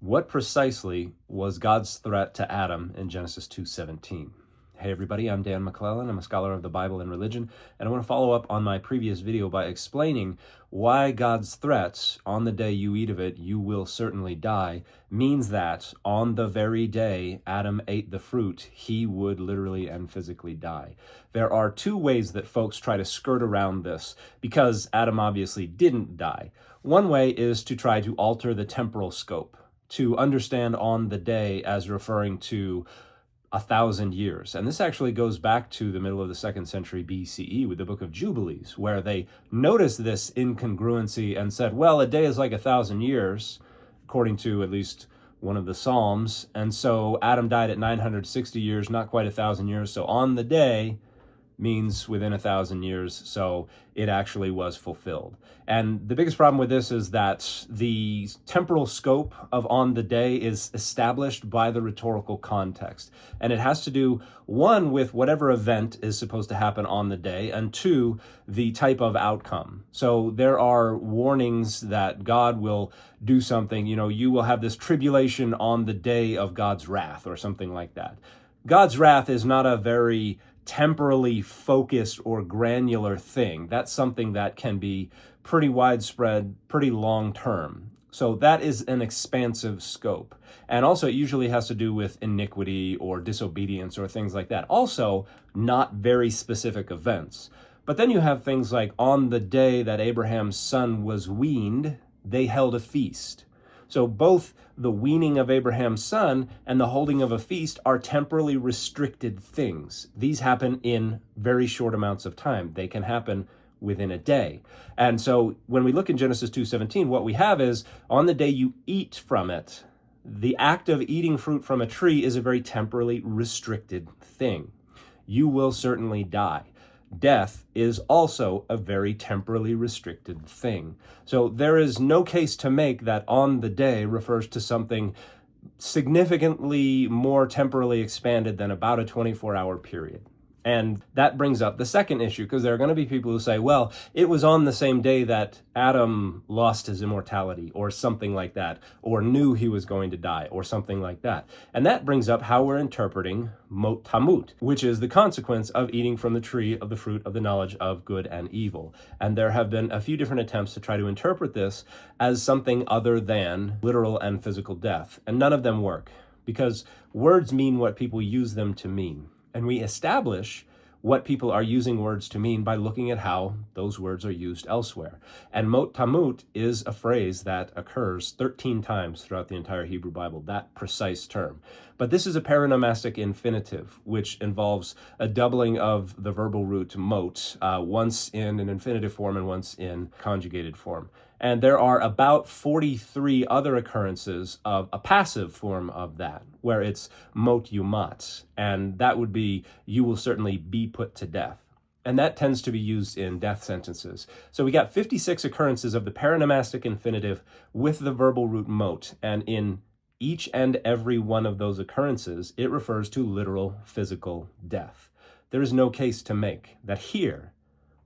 What precisely was God's threat to Adam in Genesis 2:17? Hey everybody, I'm Dan McClellan. I'm a scholar of the Bible and religion, and I want to follow up on my previous video by explaining why God's threat, on the day you eat of it, you will certainly die, means that on the very day Adam ate the fruit, he would literally and physically die. There are two ways that folks try to skirt around this, because Adam obviously didn't die. One way is to try to alter the temporal scope, to understand on the day as referring to 1,000 years. And this actually goes back to the middle of the 2nd century BCE with the book of Jubilees, where they noticed this incongruency and said, well, a day is like 1,000 years, according to at least one of the Psalms. And so Adam died at 960 years, not quite 1,000 years. So on the day means within 1,000 years, so it actually was fulfilled. And the biggest problem with this is that the temporal scope of on the day is established by the rhetorical context. And it has to do, one, with whatever event is supposed to happen on the day, and two, the type of outcome. So there are warnings that God will do something, you will have this tribulation on the day of God's wrath or something like that. God's wrath is not a very temporally focused or granular thing. That's something that can be pretty widespread, pretty long term. So that is an expansive scope. And also it usually has to do with iniquity or disobedience or things like that. Also, not very specific events. But then you have things like on the day that Abraham's son was weaned, they held a feast. So both the weaning of Abraham's son and the holding of a feast are temporally restricted things. These happen in very short amounts of time. They can happen within a day. And so when we look in Genesis 2:17, what we have is on the day you eat from it, the act of eating fruit from a tree is a very temporally restricted thing. You will certainly die. Death is also a very temporally restricted thing. So there is no case to make that on the day refers to something significantly more temporally expanded than about a 24-hour period. And that brings up the second issue, because there are going to be people who say, well, it was on the same day that Adam lost his immortality or something like that, or knew he was going to die or something like that. And that brings up how we're interpreting Mot Tamut, which is the consequence of eating from the tree of the fruit of the knowledge of good and evil. And there have been a few different attempts to try to interpret this as something other than literal and physical death. And none of them work, because words mean what people use them to mean. And we establish what people are using words to mean by looking at how those words are used elsewhere. And Mot Tamut is a phrase that occurs 13 times throughout the entire Hebrew Bible, that precise term. But this is a paronomastic infinitive, which involves a doubling of the verbal root mot, once in an infinitive form and once in conjugated form. And there are about 43 other occurrences of a passive form of that, where it's mot yumat, and that would be, you will certainly be put to death. And that tends to be used in death sentences. So we got 56 occurrences of the paronomastic infinitive with the verbal root mot, and in each and every one of those occurrences, it refers to literal physical death. There is no case to make that here,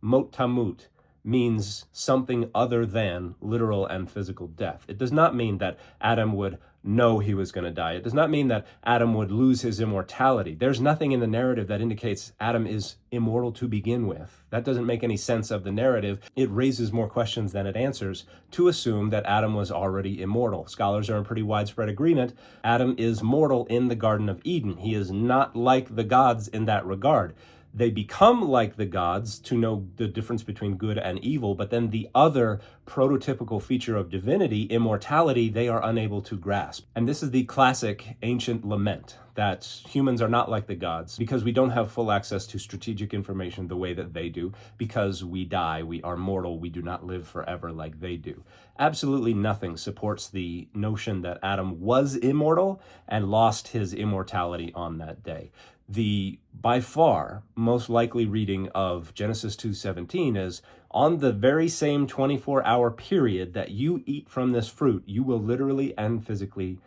Mot Tamut, means something other than literal and physical death. It does not mean that Adam would know he was going to die. It does not mean that Adam would lose his immortality. There's nothing in the narrative that indicates Adam is immortal to begin with. That doesn't make any sense of the narrative. It raises more questions than it answers to assume that Adam was already immortal. Scholars are in pretty widespread agreement. Adam is mortal in the Garden of Eden. He is not like the gods in that regard. They become like the gods to know the difference between good and evil, but then the other prototypical feature of divinity, immortality, they are unable to grasp. And this is the classic ancient lament, that humans are not like the gods because we don't have full access to strategic information the way that they do, because we die, we are mortal, we do not live forever like they do. Absolutely nothing supports the notion that Adam was immortal and lost his immortality on that day. The by far most likely reading of Genesis 2:17 is, on the very same 24-hour period that you eat from this fruit, you will literally and physically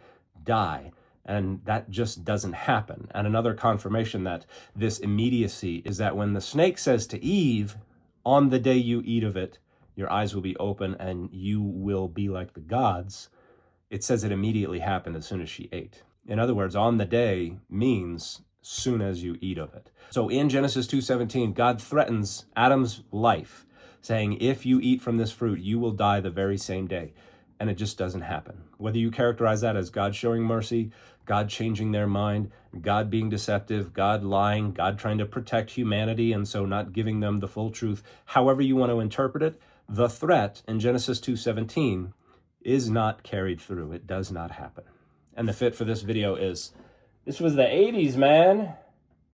die. And that just doesn't happen. And another confirmation that this immediacy is that when the snake says to Eve, on the day you eat of it, your eyes will be open and you will be like the gods, It says it immediately happened as soon as she ate. In other words, on the day means soon as you eat of it. So in Genesis 2:17, God threatens Adam's life, saying, if you eat from this fruit, you will die the very same day. And it just doesn't happen. Whether you characterize that as God showing mercy, God changing their mind, God being deceptive, God lying, God trying to protect humanity and so not giving them the full truth, however you want to interpret it, the threat in Genesis 2:17 is not carried through. It does not happen. And the fit for this video is, this was the 80s, man.